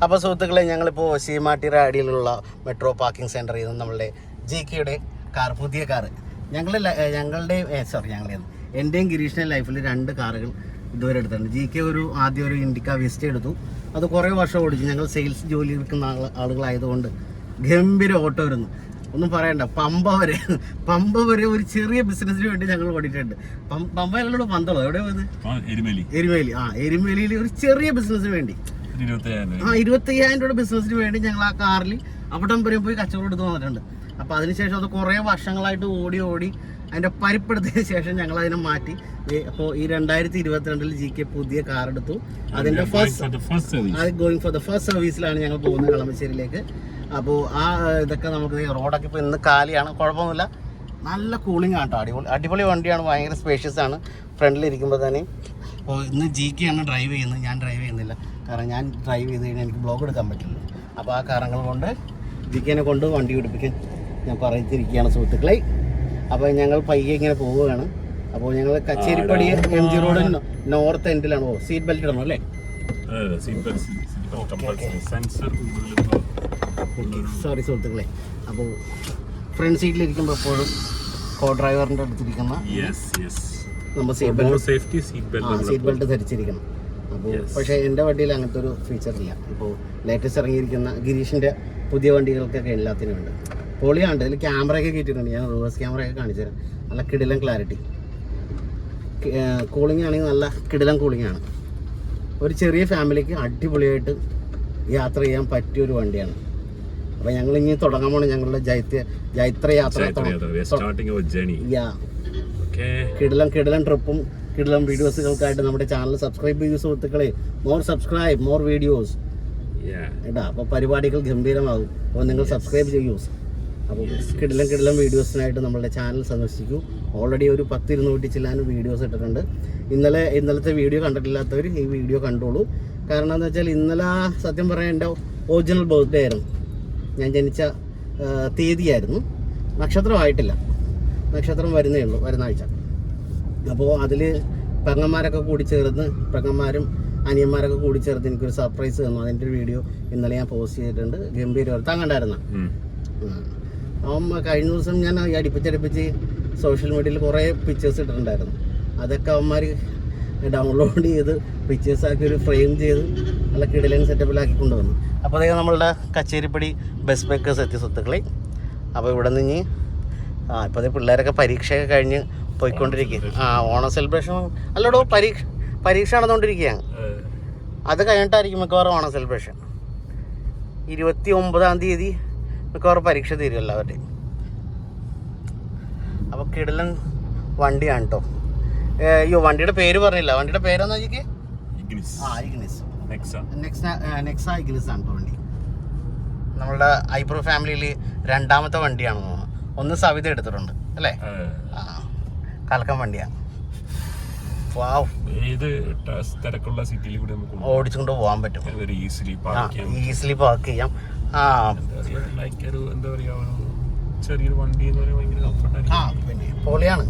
അപ്പോൾ സുഹൃത്തുക്കളെ, ഞങ്ങളിപ്പോൾ സീമാട്ടിയുടെ അടിയിലുള്ള മെട്രോ പാർക്കിംഗ് സെൻറ്ററിൽ നിന്ന് നമ്മളുടെ GKയുടെ കാർ, പുതിയ കാറ്, എൻ്റെയും ഗിരീഷിൻ്റെയും ലൈഫിൽ 2 കാറുകൾ ഇതുവരെ എടുത്തിട്ടുണ്ട്. GK ആദ്യം ഒരു ഇൻഡിക്ക വിസ്റ്റ എടുത്തു. അത് കുറേ വർഷം ഓടിച്ചു. ഞങ്ങൾ സെയിൽസ് ജോലി എടുക്കുന്ന ആളുകളായതുകൊണ്ട് ഗംഭീര ഓട്ടോ വരുന്നു, ഒന്നും പറയണ്ട. പമ്പ വരെ ഒരു ചെറിയ ബിസിനസ്സിന് വേണ്ടി ഞങ്ങൾ ഓടിയിട്ടുണ്ട്. പമ്പ അല്ലല്ലോ, പന്തളോ എവിടെ പോയത്? എരുമേലി. എരുമേലിയിൽ ഒരു ചെറിയ ബിസിനസ്സിന് വേണ്ടി 25,000 രൂപയുടെ ബിസിനസ്സിന് വേണ്ടി ഞങ്ങൾ ആ കാറിൽ അവിടം വരെ പോയി കച്ചവടം എടുത്ത് വന്നിട്ടുണ്ട്. അപ്പോൾ അതിനുശേഷം അത് കുറേ വർഷങ്ങളായിട്ട് ഓടി അതിൻ്റെ പരിപ്പെടുത്തിയതിന് ശേഷം ഞങ്ങൾ അതിനെ മാറ്റി. അപ്പോൾ ഈ 2022 GK പുതിയ കാർ എടുത്തു. അതിൻ്റെ ഗോയിങ് ഫോർ ദ ഫസ്റ്റ് സർവീസിലാണ് ഞങ്ങൾ പോകുന്നത്, കളമശ്ശേരിയിലേക്ക്. അപ്പോൾ ആ ഇതൊക്കെ നമുക്ക് റോഡൊക്കെ ഇപ്പോൾ ഇന്ന് കാലിയാണ്, കുഴപ്പമൊന്നുമില്ല. നല്ല കൂളിംഗ് ആണ് കേട്ടോ, അടിപൊളി വണ്ടിയാണ്, ഭയങ്കര സ്പേഷ്യസ് ആണ് ഫ്രണ്ടിലിരിക്കുമ്പോൾ തന്നെ. അപ്പോൾ ഇന്ന് GK ആണ് ഡ്രൈവ് ചെയ്യുന്നത്, ഞാൻ ഡ്രൈവ് ചെയ്യുന്നില്ല. കാരണം ഞാൻ ഡ്രൈവ് ചെയ്ത് കഴിഞ്ഞാൽ എനിക്ക് ബ്ലോഗ് എടുക്കാൻ പറ്റില്ല. അപ്പോൾ ആ കാരണങ്ങൾ കൊണ്ട് GKനെ കൊണ്ട് വണ്ടി പിടിപ്പിക്കാൻ ഞാൻ പറഞ്ഞിരിക്കുകയാണ് സുഹൃത്തുക്കളെ. അപ്പോൾ ഞങ്ങൾ പയ്യെ ഇങ്ങനെ പോവുകയാണ്. അപ്പോൾ ഞങ്ങൾ കച്ചേരിപ്പടി MG റോഡ് നോർത്ത് എൻഡിലാണ്. സീറ്റ് ബെൽറ്റ് ഇടണം അല്ലേ? സോറി സുഹൃത്തുക്കളെ. അപ്പോൾ ഫ്രണ്ട് സീറ്റിലിരിക്കുമ്പോൾ എപ്പോഴും കോ ഡ്രൈവറിൻ്റെ അടുത്തിരിക്കുന്ന നമ്മൾ സീറ്റ് ബെൽറ്റ് ധരിച്ചിരിക്കണം. അപ്പോൾ പക്ഷേ എൻ്റെ വണ്ടിയിൽ അങ്ങനത്തെ ഒരു ഫീച്ചറില്ല. ഇപ്പോൾ ലേറ്റസ്റ്റ് ഇറങ്ങിയിരിക്കുന്ന ഗിരീഷിൻ്റെ പുതിയ വണ്ടികൾക്കൊക്കെ എല്ലാത്തിനും ഉണ്ട്. പൊളിയാണ്. ഇതിൽ ക്യാമറയൊക്കെ കയറ്റിയിട്ടുണ്ട്. ഞാൻ റിവേഴ്സ് ക്യാമറയൊക്കെ കാണിച്ചു തരാം. നല്ല കിടിലൻ ക്ലാരിറ്റി. കൂളിംഗ് ആണെങ്കിൽ നല്ല കിടിലൻ കൂളിംഗ് ആണ്. ഒരു ചെറിയ ഫാമിലിക്ക് അടിപൊളിയായിട്ട് യാത്ര ചെയ്യാൻ പറ്റിയൊരു വണ്ടിയാണ്. അപ്പോൾ ഞങ്ങൾ ഇനി തുടങ്ങാൻ പോകണം ഞങ്ങളുടെ ജൈത്ര യാത്ര. കിടിലൻ ട്രിപ്പും കിടിലൻ വീഡിയോസുകൾക്കായിട്ട് നമ്മുടെ ചാനൽ സബ്സ്ക്രൈബ് ചെയ്യൂ സുഹൃത്തുക്കളെ. മോർ സബ്സ്ക്രൈബ്, മോർ വീഡിയോസ് കേട്ടോ. അപ്പോൾ പരിപാടികൾ ഗംഭീരമാകും. അപ്പോൾ നിങ്ങൾ സബ്സ്ക്രൈബ് ചെയ്യൂ. അപ്പോൾ കിടിലൻ വീഡിയോസിനായിട്ട് നമ്മളുടെ ചാനൽ സന്ദർശിക്കൂ. ഓൾറെഡി ഒരു 10-200 ചില്ലാനും വീഡിയോസ് ഇട്ടിട്ടുണ്ട്. ഇന്നലത്തെ വീഡിയോ കണ്ടിട്ടില്ലാത്തവർ ഈ വീഡിയോ കണ്ടോളൂ. കാരണം എന്താ വെച്ചാൽ ഇന്നലെ സത്യം പറയാൻ എൻ്റെ ഒറിജിനൽ ബർത്ത്ഡേ ആയിരുന്നു. ഞാൻ ജനിച്ച തീയതിയായിരുന്നു. നക്ഷത്രമായിട്ടില്ല, നക്ഷത്രം വരുന്നേ ഉള്ളൂ, വരുന്ന ആഴ്ച. അപ്പോൾ അതിൽ പെങ്ങന്മാരൊക്കെ കൂടി ചേർന്ന്, പെങ്ങന്മാരും അനിയന്മാരൊക്കെ കൂടി ചേർത്ത് എനിക്കൊരു സർപ്രൈസ് തന്നു. അതിൻ്റെ ഒരു വീഡിയോ ഇന്നലെ ഞാൻ പോസ്റ്റ് ചെയ്തിട്ടുണ്ട്. ഗംഭീരം. താൻ കണ്ടായിരുന്ന കഴിഞ്ഞ ദിവസം ഞാൻ അടുപ്പിച്ച് സോഷ്യൽ മീഡിയയിൽ കുറേ പിക്ചേഴ്സ് ഇട്ടിട്ടുണ്ടായിരുന്നു. അതൊക്കെ അവന്മാർ ഡൗൺലോഡ് ചെയ്ത് പിക്ചേഴ്സാക്കി ഒരു ഫ്രെയിം ചെയ്ത് നല്ല കിടിലൻ സെറ്റപ്പിലാക്കി കൊണ്ടുവന്നു. അപ്പോൾ അതായത് നമ്മളുടെ കച്ചേരിപ്പടി ബസ് ബേക്കേഴ്സ് എത്തിയ സുഹൃത്തുക്കളെ. അപ്പോൾ ഇവിടെ നിന്ന് ഇപ്പോൾ അതേ പിള്ളേരൊക്കെ പരീക്ഷയൊക്കെ കഴിഞ്ഞ് പോയിക്കൊണ്ടിരിക്കുക. ഓണം സെലിബ്രേഷൻ അല്ലടോ, പരീക്ഷ നടന്നുകൊണ്ടിരിക്കുകയാണ്. അത് കഴിഞ്ഞിട്ടായിരിക്കും മിക്കവാറും ഓണം സെലിബ്രേഷൻ. 29-ാം തീയതി മിക്കവാറും പരീക്ഷ തീരും എല്ലാവരുടെയും. അപ്പോൾ കിടിലൻ വണ്ടിയാണ് കേട്ടോ. അയ്യോ, വണ്ടിയുടെ പേര് പറഞ്ഞില്ല. വണ്ടിയുടെ പേരെന്നാ നോക്കിക്കേ. ഇഗ്നിസ് നെക്സ ഇഗ്നിസ് ആണ് വണ്ടി. നമ്മളുടെ ഐപ്രോ ഫാമിലിയിൽ 2ാമത്തെ വണ്ടിയാണ് തോന്നുന്നു. ഒന്ന് സവിത എടുത്തിട്ടുണ്ട് അല്ലേ? കലക്കം വണ്ടിയാണ്. ഓടിച്ചുകൊണ്ട് പോകാൻ പറ്റും, ഈസിലി പാർക്ക് ചെയ്യാം. ചെറിയൊരു വണ്ടി എന്ന് പറയുന്നത് പിന്നെ പൊളിയാണ്.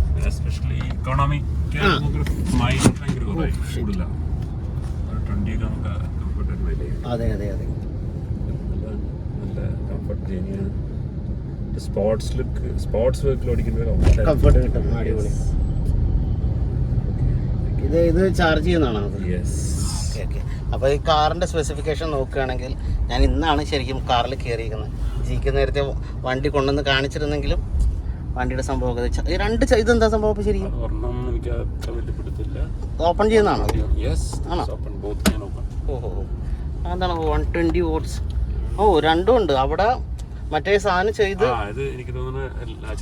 അതെ. സ്പോർട്സ് വെഹിക്കിൾ ഓടിക്കുന്ന കംഫർട്ട് കിട്ടും. അടിപൊളി. ഇത് ചാർജ് ചെയ്യുന്നതാണോ? ഓക്കെ. അപ്പോൾ ഈ കാറിൻ്റെ സ്പെസിഫിക്കേഷൻ നോക്കുകയാണെങ്കിൽ ഞാൻ ഇന്നാണ് ശരിക്കും കാറിൽ കയറിയിരിക്കുന്നത്. GK നേരത്തെ വണ്ടി കൊണ്ടുവന്ന് കാണിച്ചിരുന്നെങ്കിലും വണ്ടിയുടെ സംഭവം ഇതെന്താ സംഭവം ഇപ്പോൾ ശരിക്കും ഓപ്പൺ ചെയ്യുന്നതാണോ? ആണോ? ഓഹോ, അതാണ് 120 watts. രണ്ടും ഉണ്ട് അവിടെ. മറ്റേ സാധനം ചെയ്ത്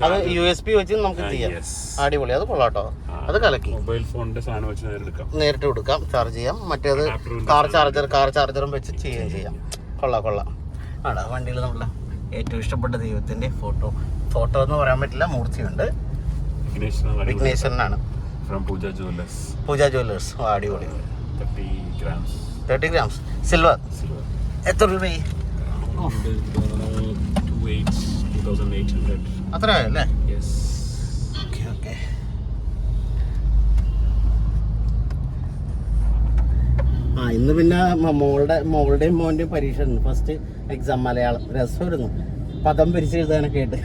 അത് USB വെച്ച് നമുക്ക് ചെയ്യാം. അടിപൊളി. അത് കൊള്ളാട്ടോ, അത് കലക്കി. മൊബൈൽ ഫോണിന്റെ സാധനം വെച്ച് നേരിട്ട് കൊടുക്കാം, ചാർജ് ചെയ്യാം. മറ്റേത് കാർ ചാർജറും വെച്ച് ചെയ്യുകയും ചെയ്യാം. കൊള്ളാം. ആടാ വണ്ടിയിൽ നമ്മളുടെ ഏറ്റവും ഇഷ്ടപ്പെട്ട ദൈവത്തിൻ്റെ ഫോട്ടോ എന്ന് പറയാൻ പറ്റില്ല, മൂർത്തിയുണ്ട്. വിഘ്നേശ്വരനാണ്. പൂജ ജ്വല്ലേഴ്സ്. അടിപൊളി. 30 grams സിൽവർ. എത്ര രൂപയായി? 2,800. അത്ര ആയല്ലേ? ഓക്കെ. ആ ഇന്ന് പിന്നെ മോളുടെയും മോൻ്റെയും പരീക്ഷ ഉണ്ട്. ഫസ്റ്റ് എക്സാം മലയാളം രസമായിരുന്നു, പദം പിരിച്ചെഴുതാനൊക്കെ ആയിട്ട്.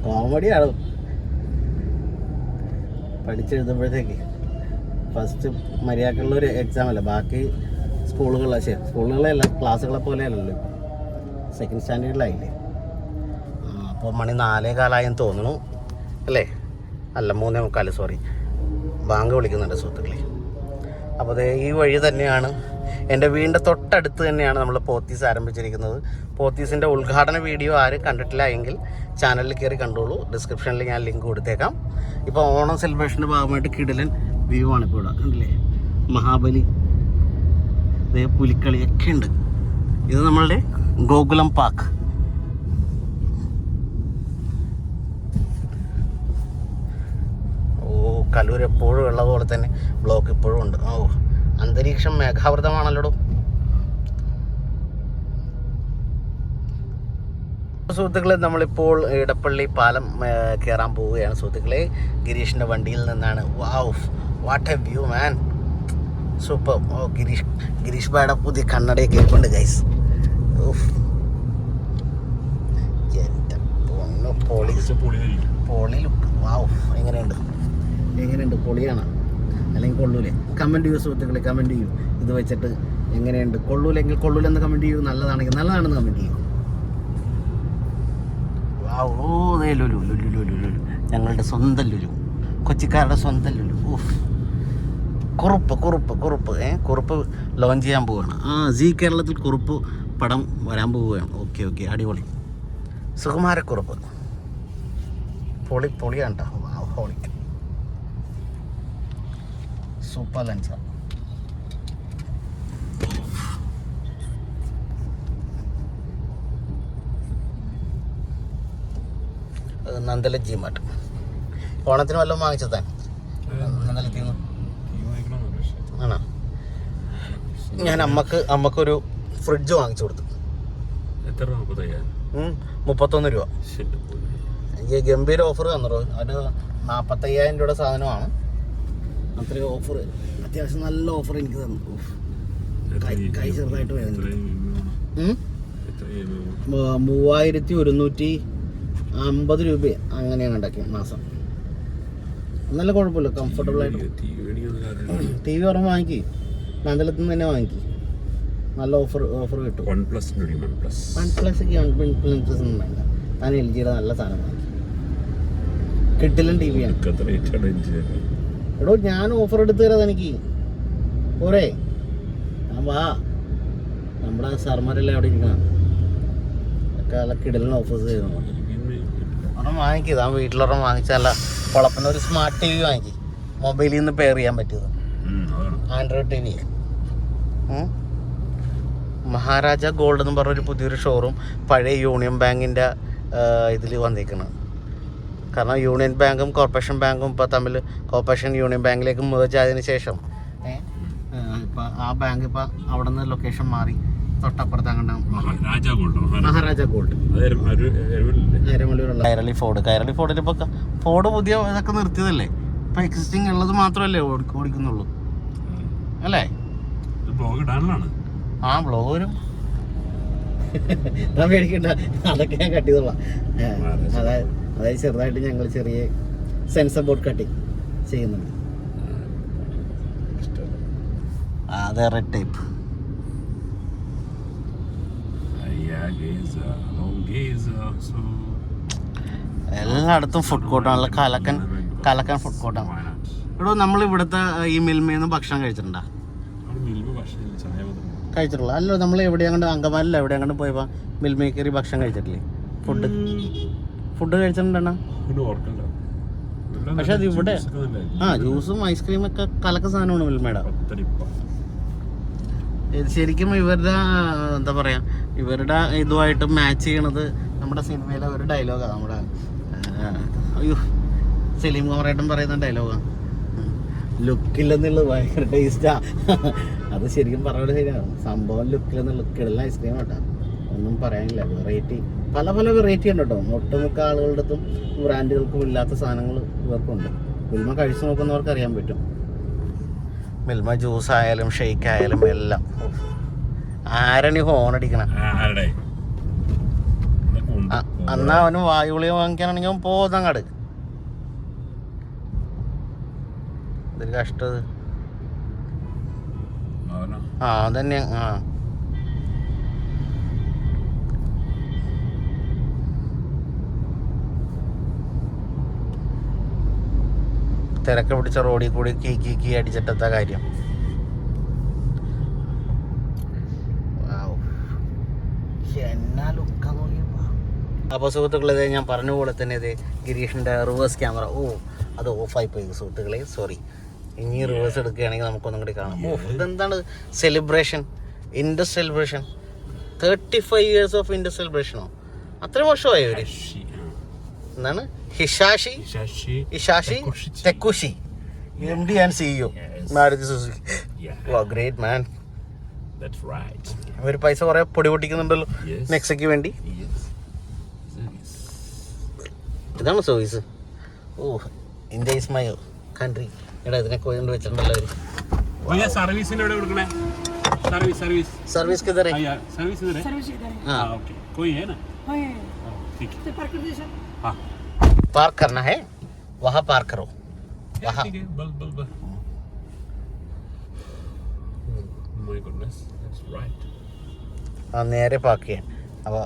കോമഡിയാണ് പഠിച്ചെഴുതുമ്പോഴത്തേക്ക്. ഫസ്റ്റ് മര്യാദക്കുള്ളൊരു എക്സാം അല്ല, ബാക്കി സ്കൂളുകളല്ല ക്ലാസ്സുകളെ പോലെയല്ലല്ലോ. സെക്കൻഡ് സ്റ്റാൻഡേർഡിലായില്ലേ. അപ്പോൾ മണി 4:15 തോന്നുന്നു അല്ലേ? അല്ല 3:45, സോറി, ബാങ്ക് വിളിക്കുന്നുണ്ട് സുഹൃത്തുക്കളെ. അപ്പോൾ അത് ഈ വഴി തന്നെയാണ്, എൻ്റെ വീടിൻ്റെ തൊട്ടടുത്ത് തന്നെയാണ് നമ്മൾ പോത്തീസ് ആരംഭിച്ചിരിക്കുന്നത്. പോത്തീസിൻ്റെ ഉദ്ഘാടന വീഡിയോ ആരും കണ്ടിട്ടില്ല എങ്കിൽ ചാനലിൽ കയറി കണ്ടോളൂ, ഡിസ്ക്രിപ്ഷനിൽ ഞാൻ ലിങ്ക് കൊടുത്തേക്കാം. ഇപ്പോൾ ഓണം സെലിബ്രേഷൻ്റെ ഭാഗമായിട്ട് കിടിലൻ വ്യൂ ആണ് ഇപ്പോൾ ഇവിടെ, കണ്ടില്ലേ? മഹാബലി, അതേ പുലിക്കളിയൊക്കെ ഉണ്ട്. ഇത് നമ്മളുടെ ഗോകുലം പാർക്ക്. കലൂർ എപ്പോഴും ഉള്ളതുപോലെ തന്നെ ബ്ലോക്ക് ഇപ്പോഴും ഉണ്ട്. അന്തരീക്ഷം മേഘാവൃതമാണല്ലോ. സുഹൃത്തുക്കളെ, നമ്മളിപ്പോൾ ഇടപ്പള്ളി പാലം കയറാൻ പോവുകയാണ് സുഹൃത്തുക്കളെ. ഗിരീഷിൻ്റെ വണ്ടിയിൽ നിന്നാണ്. Wow, what a view man, super. Girish ബായുടെ പുതിയ കണ്ണടയൊക്കെ കേൾപ്പുണ്ട് ഗൈസ്. എൻ്റെ പൊന്നു, പൊളി ലുക്ക്. വാവ്, എങ്ങനെയുണ്ട്? പൊളിയാണ് അല്ലെങ്കിൽ കൊള്ളൂലേ? കമൻറ്റ് ചെയ്യൂ സുഹൃത്തുക്കളെ, കമൻറ്റ് ചെയ്യൂ. ഇത് വെച്ചിട്ട് എങ്ങനെയുണ്ട്? കൊള്ളൂലെങ്കിൽ കൊള്ളൂലെന്ന് കമൻറ്റ് ചെയ്യൂ, നല്ലതാണെങ്കിൽ നല്ലതാണെന്ന് കമൻറ്റ് ചെയ്യൂ. ലുലു, ഞങ്ങളുടെ സ്വന്തം ലുലു, കൊച്ചിക്കാരുടെ സ്വന്തം ലുലു. കുറുപ്പ് ലോഞ്ച് ചെയ്യാൻ പോവുകയാണ്. സീ കേരളത്തിൽ കുറുപ്പ് പടം വരാൻ പോവുകയാണ്. ഓക്കെ, അടിപൊളി. സുകുമാരക്കുറുപ്പ് പൊളിയാണ് കേട്ടോ. Holy super lunch. Nandala G mart. ഓണത്തിന് വല്ലതും വാങ്ങിച്ചതാ നന്ദലത്തിന്ന്? ആണോ? ഞാൻ അമ്മക്കൊരു ഫ്രിഡ്ജ് വാങ്ങിച്ചു കൊടുത്തു. 31 രൂപ. എനിക്ക് ഗംഭീര ഓഫർ തന്നോ. ഒരു 45,000 രൂപയുടെ സാധനമാണ്. അത്രയും ഓഫർ, അത്യാവശ്യം നല്ല ഓഫർ എനിക്ക് തന്നു. കൈ ചെറുതായിട്ട് വരുന്നു. 3150 രൂപ അങ്ങനെയാണ് ഉണ്ടാക്കി മാസം. നല്ല കുഴപ്പമില്ല, കംഫർട്ടബിൾ ആയിട്ട്. ടി വി ഒരെണ്ണം വാങ്ങിക്കി, നന്ദലത്തിൽ നിന്ന് തന്നെ വാങ്ങിക്കി. നല്ല ഓഫർ കിട്ടും. വൺ പ്ലസ് ഒന്നും വേണ്ട, ഞാൻ LGയുടെ നല്ല സാധനം വാങ്ങി. കിട്ടില്ല ടി വിയാണ്. എടോ, ഞാൻ ഓഫർ എടുത്ത് തരാം എനിക്ക്. പോരേ? വാ, നമ്മുടെ സാർമാരെല്ലാം അവിടെ ഇരിക്കണം. ഒക്കെ നല്ല കിടലിന് ഓഫേഴ്സ് ചെയ്യുന്നു. ഒരെണ്ണം വാങ്ങിക്കുക. ആ വീട്ടിലൊരെണ്ണം വാങ്ങിച്ചാൽ കുഴപ്പമില്ല. ഒരു സ്മാർട്ട് TV വാങ്ങിക്കി, മൊബൈലിൽ നിന്ന് പെയർ ചെയ്യാൻ പറ്റിയത്. Android TV. മഹാരാജ ഗോൾഡ് എന്ന് പറഞ്ഞൊരു പുതിയൊരു ഷോറൂം പഴയ യൂണിയൻ ബാങ്കിൻ്റെ ഇതിൽ വന്നിരിക്കണം. കാരണം യൂണിയൻ ബാങ്കും കോർപ്പറേഷൻ ബാങ്കും ഇപ്പോൾ തമ്മിൽ കോർപ്പറേഷൻ യൂണിയൻ ബാങ്കിലേക്ക് മേർജ് ആയതിനു ശേഷം ഇപ്പം ആ ബാങ്ക് ഇപ്പം അവിടെ നിന്ന് ലൊക്കേഷൻ മാറി തൊട്ടപ്പുറത്ത് അങ്ങനെ മഹാരാജ ഗോൾഡ് എരമല്ലൂരുള്ള കൈരളി ഫോർഡിൽ ഇപ്പോൾ ഫോർഡ് പുതിയ ഇതൊക്കെ നിർത്തിയതല്ലേ. ഇപ്പം എക്സിസ്റ്റിംഗ് ഉള്ളത് മാത്രമല്ലേ ഓടിക്കുന്നുള്ളൂ അല്ലേ? ആ ബ്ലോഗ് വരും. പേടിക്കണ്ട, അതൊക്കെ ഞാൻ കട്ട് ചെയ്തോളാം. അതായത് ചെറുതായിട്ട് ഞങ്ങൾ ചെറിയ സെൻസർ ബോർഡ് കട്ടിങ് ചെയ്യുന്നുണ്ട്. അതെ, റെഡ് ടൈപ്പ്. എല്ലായിടത്തും ഫുഡ് കോർട്ടാണല്ലോ. കലക്കൻ ഫുഡ് കോർട്ടാണ്. ഇവിടെ നമ്മൾ ഇവിടുത്തെ ഈ മിൽമയിൽ നിന്ന് ഭക്ഷണം കഴിച്ചിട്ടുണ്ടോ? കഴിച്ചിട്ടുള്ള അല്ലോ. നമ്മൾ എവിടെയാണ്ട് അങ്കമാലിൽ എവിടെയാണ്ട് പോയപ്പോൾ മിൽമയിൽ കയറി ഭക്ഷണം കഴിച്ചിട്ടില്ലേ? ഫുഡ് കഴിച്ചിട്ടുണ്ടെണ്ണ. പക്ഷെ അത് ഇവിടെ ജ്യൂസും ഐസ്ക്രീമൊക്കെ കലക്ക സാധനമാണ് മിൽമയുടെ. ശരിക്കും ഇവരുടെ എന്താ പറയുക, ഇവരുടെ ഇതുമായിട്ട് മാച്ച് ചെയ്യണത് നമ്മുടെ സിനിമയിലെ ഒരു ഡയലോഗാണ്. നമ്മുടെ സലീം കുമാറേട്ടൻ പറയുന്ന ഡയലോഗാണ്. ലുക്കില്ലെന്നുള്ളത് ഭയങ്കര ടേസ്റ്റാ. അത് ശരിക്കും പറഞ്ഞത് ശരിയാണ്. സംഭവം ലുക്കിലെന്നുള്ള കിടല ഐസ്ക്രീം കേട്ടോ, ഒന്നും പറയാനില്ല. വെറൈറ്റി പല വെറൈറ്റി ഉണ്ട് കേട്ടോ. ഒട്ടുമിക്ക ആളുകളുടെ അടുത്തും ബ്രാൻഡുകൾക്കും ഇല്ലാത്ത സാധനങ്ങൾ ഇവർക്കുണ്ട്. ഫിൽമ കഴിച്ചു നോക്കുന്നവർക്ക് അറിയാൻ പറ്റും. മിൽമ ജ്യൂസ് ആയാലും ഷെയ്ക്ക് ആയാലും എല്ലാം. ആരണി ഹോൺ അടിക്കണം. അന്നാ അവന് വായുഗുളിക വാങ്ങിക്കാനാണെങ്കിൽ അവൻ പോന്നങ്ങട്. ഇതൊരു കഷ്ടത്. അതന്നെ. തിരക്ക് പിടിച്ച റോഡിൽ കൂടി കീ അടിച്ചിട്ടത്തെ കാര്യം. അപ്പോൾ സുഹൃത്തുക്കളെ, ഞാൻ പറഞ്ഞ പോലെ തന്നെ ഇത് ഗിരീഷിൻ്റെ റിവേഴ്സ് ക്യാമറ. അത് ഓഫായി പോയി സുഹൃത്തുക്കളെ, സോറി. ഇനി റിവേഴ്സ് എടുക്കുകയാണെങ്കിൽ നമുക്കൊന്നും കൂടി കാണാം. ഇതെന്താണ് celebration, Indus celebration. 35 years of Indus സെലിബ്രേഷനോ? അത്രയും വർഷമായി അവർ. എന്താണ് Hisashi Takeuchi MD and CEO Maruti Suzuki. Great man. അവർ പൈസ കുറെ പൊടി പൊട്ടിക്കുന്നുണ്ടല്ലോ നെക്സയ്ക്ക് വേണ്ടി. ഇതാണ് service. India is my country. എടാ ഇതിനെ കൊണ്ട് വെച്ചിട്ടുണ്ടല്ലോ അവര്. सर्विस किधर है? सर्विस इधर है। हाँ ओके, कोई है ना? ठीक है, हाँ पार्क करना है, वहाँ पार्क करो. वहाँ ठीक है, बल my goodness, that's right. हाँ നേരെ പാർക്ക് ചെയ്യാൻ. അപ്പോൾ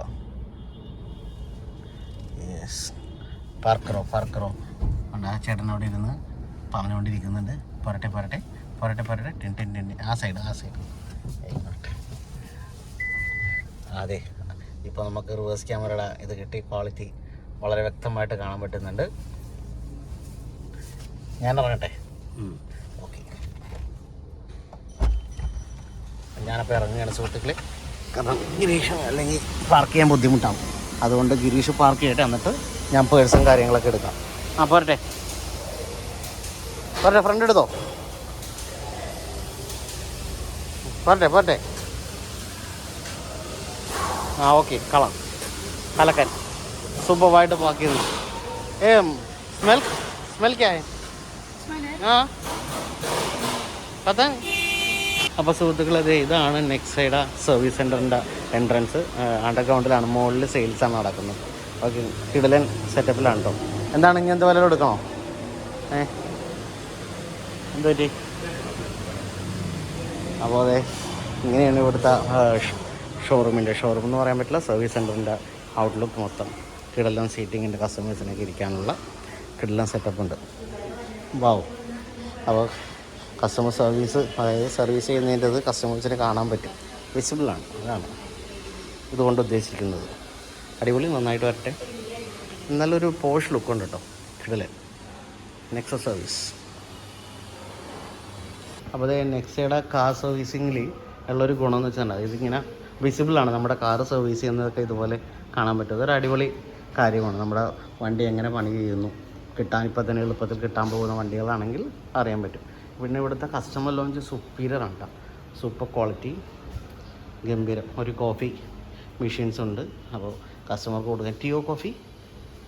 യെസ്, പാർക്ക് കറോ. ഉണ്ട് ആ ചേട്ടൻ അവിടെ ഇരുന്ന് പറഞ്ഞുകൊണ്ടിരിക്കുന്നുണ്ട്. പോരട്ടെ ടെൻ. ആ സൈഡ്. അതെ, ഇപ്പോൾ നമുക്ക് റിവേഴ്സ് ക്യാമറയുടെ ഇത് കിട്ടി. ക്വാളിറ്റി വളരെ വ്യക്തമായിട്ട് കാണാൻ പറ്റുന്നുണ്ട്. ഞാൻ ഇറങ്ങട്ടെ? ഓക്കെ, ഞാനപ്പോൾ ഇറങ്ങുകയാണ് സുഹൃത്തുക്കളെ. കാരണം ഗിരീഷ് അല്ലെങ്കിൽ പാർക്ക് ചെയ്യാൻ ബുദ്ധിമുട്ടാവും. അതുകൊണ്ട് ഗിരീഷ് പാർക്ക് ചെയ്യട്ടെ, എന്നിട്ട് ഞാൻ പേഴ്സും കാര്യങ്ങളൊക്കെ എടുക്കാം. പോരട്ടെ ഫ്രണ്ട് എടുത്തോ. പോരട്ടെ. ഓക്കെ, കലക്കൻ സൂപ്പറായിട്ട് പാക്ക് ചെയ്തു. സ്മെൽ ക്യാ ഹൈ? പത്താ. അപ്പോൾ സുഹൃത്തുക്കളെ, ഇതാണ് നെക്സൈഡ സർവീസ് സെൻറ്ററിൻ്റെ എൻട്രൻസ്. അണ്ടർഗ്രൗണ്ടിലാണ്, മുകളിൽ സെയിൽസാണ് നടക്കുന്നത്. ഓക്കെ, കിടിലൻ സെറ്റപ്പിലാണ് കേട്ടോ. എന്താണ് ഇനി എന്ത് വില എടുക്കണോ? എന്ത് പറ്റി? അപ്പോൾ അതെ, ഇങ്ങനെയാണ് ഇവിടുത്തെ ഷോറൂം എന്ന് പറയാൻ പറ്റില്ല, സർവീസ് സെൻറ്ററിൻ്റെ ഔട്ട്ലുക്ക് മൊത്തം. കിടിലൻ സീറ്റിങ്ങിൻ്റെ കസ്റ്റമേഴ്സിനൊക്കെ ഇരിക്കാനുള്ള കിടിലൻ സെറ്റപ്പ് ഉണ്ട്. വാവ്. അപ്പോൾ കസ്റ്റമർ സർവീസ്, അതായത് സർവീസ് ചെയ്യുന്നതിൻ്റെത് കസ്റ്റമേഴ്സിനെ കാണാൻ പറ്റും, വിസിബിളാണ്. അതാണ് ഇതുകൊണ്ട് ഉദ്ദേശിക്കുന്നത്. അടിപൊളി, നന്നായിട്ട് വരട്ടെ. നല്ലൊരു പോഷ് ലുക്കുണ്ട് കേട്ടോ, കിടിലൻ നെക്സ സർവീസ്. അപ്പോൾ അതേ നെക്സയുടെ കാർ സർവീസിങ്ങിൽ ഉള്ളൊരു ഗുണമെന്ന് വെച്ചിട്ടുണ്ടെങ്കിൽ ഇതിങ്ങനെ വിസിബിളാണ്. നമ്മുടെ കാർ സർവീസ് ചെയ്യുന്നതൊക്കെ ഇതുപോലെ കാണാൻ പറ്റും. അതൊരു അടിപൊളി കാര്യമാണ്. നമ്മുടെ വണ്ടി എങ്ങനെ പണി ചെയ്യുന്നു ഇപ്പം തന്നെ എളുപ്പത്തിൽ കിട്ടാൻ പോകുന്ന വണ്ടികളാണെങ്കിൽ അറിയാൻ പറ്റും. പിന്നെ ഇവിടുത്തെ കസ്റ്റമർ ലോഞ്ച് സുപ്പീരിയറാണ് കേട്ടോ, സൂപ്പർ ക്വാളിറ്റി, ഗംഭീരം. ഒരു കോഫി മെഷീൻസ് ഉണ്ട്. അപ്പോൾ കസ്റ്റമർക്ക് കൊടുക്കാൻ ടീയോ കോഫി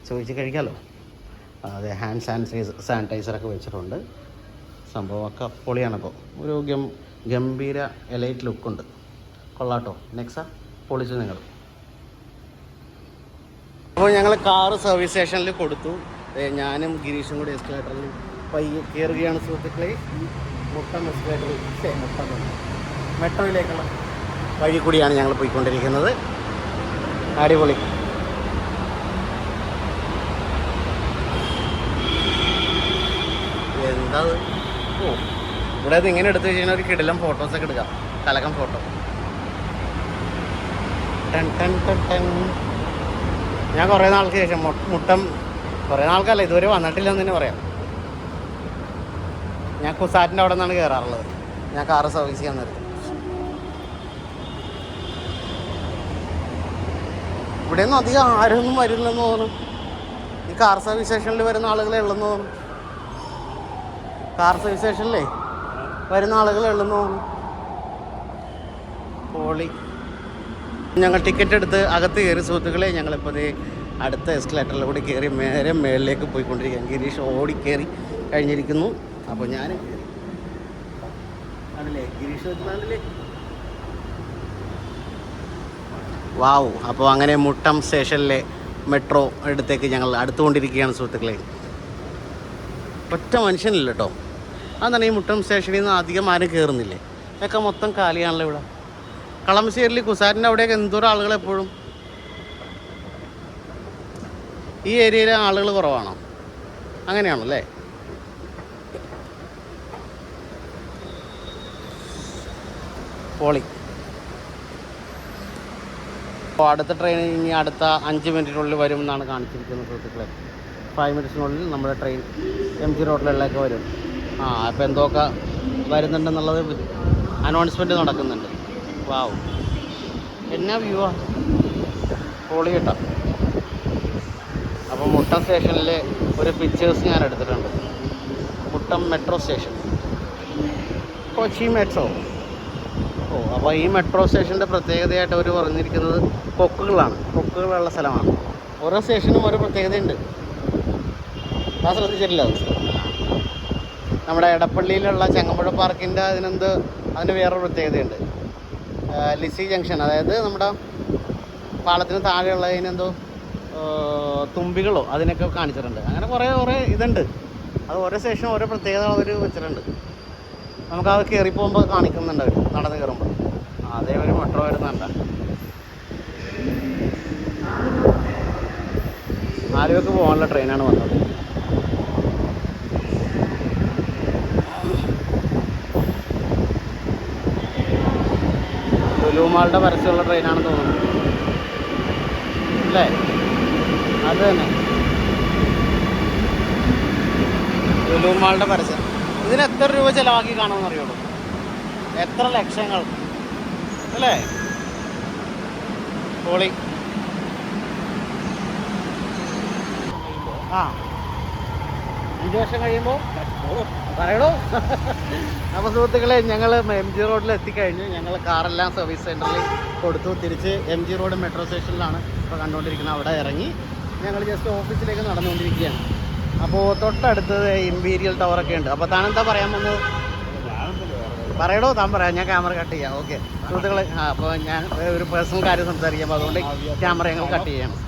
ചോദിച്ച് കഴിക്കാമല്ലോ. അതെ, ഹാൻഡ് സാനിറ്റൈസറൊക്കെ വെച്ചിട്ടുണ്ട്. സംഭവമൊക്കെ പൊളിയാണ്. അപ്പോൾ ഒരു ഗംഭീര എലൈറ്റ് ലുക്കുണ്ട്. കൊള്ളാട്ടോ, നെക്സ പൊളിച്ചു നിങ്ങൾ. അപ്പോൾ ഞങ്ങൾ കാറ് സർവീസ് സ്റ്റേഷനിൽ കൊടുത്തു. ഞാനും ഗിരീഷും കൂടി എസ്കലേറ്ററിൽ പയ്യെ കയറുകയാണ് സുഹൃത്തുക്കളെ. മെട്രോയിലേക്കുള്ള വഴി കൂടിയാണ് ഞങ്ങൾ പോയിക്കൊണ്ടിരിക്കുന്നത്. അടിപൊളി. എന്താ ഇവിടെ അത് ഇങ്ങനെ എടുത്തു കഴിഞ്ഞാൽ ഒരു കിടിലം ഫോട്ടോസൊക്കെ എടുക്കാം, കലക്കം ഫോട്ടോ. ഞാൻ കുറേ നാൾക്ക് ശേഷം കുറേ നാൾക്കല്ല, ഇതുവരെ വന്നിട്ടില്ലെന്ന് തന്നെ പറയാം. ഞാൻ കുസാറ്റിൻ്റെ അവിടെ നിന്നാണ് കയറാറുള്ളത്. ഞാൻ കാറ് സർവീസ് ചെയ്യാൻ നേരത്തെ ഇവിടെയൊന്നും അധികം ആരൊന്നും വരില്ലെന്ന് തോന്നുന്നു. ഈ കാർ സർവീസ് സ്റ്റേഷനിൽ വരുന്ന ആളുകളെ ഉള്ളെന്ന് തോന്നുന്നു. കാർ സർവീസ് സ്റ്റേഷനിലേ വരുന്ന ആളുകളെ ഉള്ളെന്ന് തോന്നുന്നു. പോളി. ഞങ്ങൾ ടിക്കറ്റ് എടുത്ത് അകത്ത് കയറി സുഹൃത്തുക്കളെ. ഞങ്ങളിപ്പോൾ അടുത്ത എസ്കലേറ്ററിൽ കൂടി കയറി നേരെ മേളിലേക്ക് പോയിക്കൊണ്ടിരിക്കുകയാണ്. ഗിരീഷ് ഓടിക്കയറി കഴിഞ്ഞിരിക്കുന്നു. അപ്പോൾ ഞാൻ ആണല്ലേ ഗിരീഷ് വെച്ചിട്ടുണ്ടല്ലേ. വാവ്. അപ്പോൾ അങ്ങനെ മുട്ടം സ്റ്റേഷനിലെ മെട്രോ അടുത്തേക്ക് ഞങ്ങൾ അടുത്തുകൊണ്ടിരിക്കുകയാണ് സുഹൃത്തുക്കളെ. ഒറ്റ മനുഷ്യനില്ല കേട്ടോ. അതാണ് ഈ മുട്ടം സ്റ്റേഷനിൽ നിന്ന് അധികം ആരും കയറുന്നില്ലേ, ഇതൊക്കെ മൊത്തം കാലിയാണല്ലോ ഇവിടെ. കളമശ്ശേരിയിൽ കുസാരിൻ്റെ അവിടെയൊക്കെ എന്തോരം ആളുകൾ എപ്പോഴും. ഈ ഏരിയയിലെ ആളുകൾ കുറവാണോ? അങ്ങനെയാണല്ലേ. പോളി. അപ്പോൾ അടുത്ത ട്രെയിൻ ഇനി അടുത്ത 5 മിനിറ്റിനുള്ളിൽ വരും എന്നാണ് കാണിച്ചിരിക്കുന്നത് സുഹൃത്തുക്കളെ. 5 മിനിറ്റ്സിനുള്ളിൽ നമ്മുടെ ട്രെയിൻ MG റോഡിലുള്ളതൊക്കെ വരും. അപ്പോൾ എന്തൊക്കെ വരുന്നുണ്ടെന്നുള്ളത് അനൗൺസ്മെൻറ്റ് നടക്കുന്നുണ്ട്. വാവ്, എന്നാ വ്യൂവാ, പോളി കേട്ടോ. അപ്പോൾ മുട്ടം സ്റ്റേഷനിലെ ഒരു പിക്ചേഴ്സ് ഞാൻ എടുത്തിട്ടുണ്ട്. Muttom metro station, Kochi metro. അപ്പോൾ ഈ മെട്രോ സ്റ്റേഷൻ്റെ പ്രത്യേകതയായിട്ട് അവർ പറഞ്ഞിരിക്കുന്നത് കൊക്കുകളാണ്. കൊക്കുകളുള്ള സ്ഥലമാണ്. ഓരോ സ്റ്റേഷനും ഓരോ പ്രത്യേകതയുണ്ട്. ആ ശ്രദ്ധിച്ചിട്ടില്ല അത്? നമ്മുടെ എടപ്പള്ളിയിലുള്ള ചങ്ങമ്പുഴ പാർക്കിൻ്റെ അതിന് വേറൊരു പ്രത്യേകതയുണ്ട്. ലിസി ജംഗ്ഷൻ, അതായത് നമ്മുടെ പാലത്തിന് താഴെയുള്ളതിനെന്തോ തുമ്പികളോ അതിനൊക്കെ കാണിച്ചിട്ടുണ്ട്. അങ്ങനെ കുറേ ഇതുണ്ട്. അത് ഓരോ സ്റ്റേഷനും ഓരോ പ്രത്യേകത അവർ വെച്ചിട്ടുണ്ട്. നമുക്കത് കയറി പോകുമ്പോൾ കാണിക്കുന്നുണ്ട് അവർ, നടന്ന് കയറുമ്പോൾ. അതേ ഒരു മെട്രോ വരുന്നുണ്ട്. ആലുവയ്ക്ക് പോകാനുള്ള ട്രെയിനാണ് വന്നത്. ലുലുമാളുടെ പരസ്യമുള്ള ട്രെയിനാണെന്ന് തോന്നുന്നു അല്ലേ? അത് തന്നെ, ലുലുമാളുടെ പരസ്യം. ഇതിന് എത്ര രൂപ ചിലവാക്കി കാണുമെന്ന് അറിയുള്ളൂ. എത്ര ലക്ഷങ്ങൾ അല്ലേ? പോളി. 5 വർഷം കഴിയുമ്പോൾ പറയണോ? അപ്പോൾ സുഹൃത്തുക്കളെ, ഞങ്ങൾ MG റോഡിൽ എത്തിക്കഴിഞ്ഞു. ഞങ്ങൾ കാറെല്ലാം സർവീസ് സെൻറ്ററിൽ കൊടുത്തു. തിരിച്ച് MG റോഡ് മെട്രോ സ്റ്റേഷനിലാണ് ഇപ്പോൾ കണ്ടുകൊണ്ടിരിക്കുന്നത്. അവിടെ ഇറങ്ങി ഞങ്ങൾ ജസ്റ്റ് ഓഫീസിലേക്ക് നടന്നുകൊണ്ടിരിക്കുകയാണ്. അപ്പോൾ തൊട്ടടുത്തത് ഇമ്പീരിയൽ ടവറൊക്കെ ഉണ്ട്. അപ്പോൾ താനെന്താ പറയാൻ വന്നത്? പറയണോ? താൻ പറയാം, ഞാൻ ക്യാമറ കട്ട് ചെയ്യാം. ഓക്കെ സുഹൃത്തുക്കളെ, അപ്പോൾ ഞാൻ ഒരു പേഴ്സണൽ കാര്യം സംസാരിക്കാം. അപ്പോൾ അതുകൊണ്ട് ക്യാമറ ഞങ്ങൾ കട്ട് ചെയ്യണം.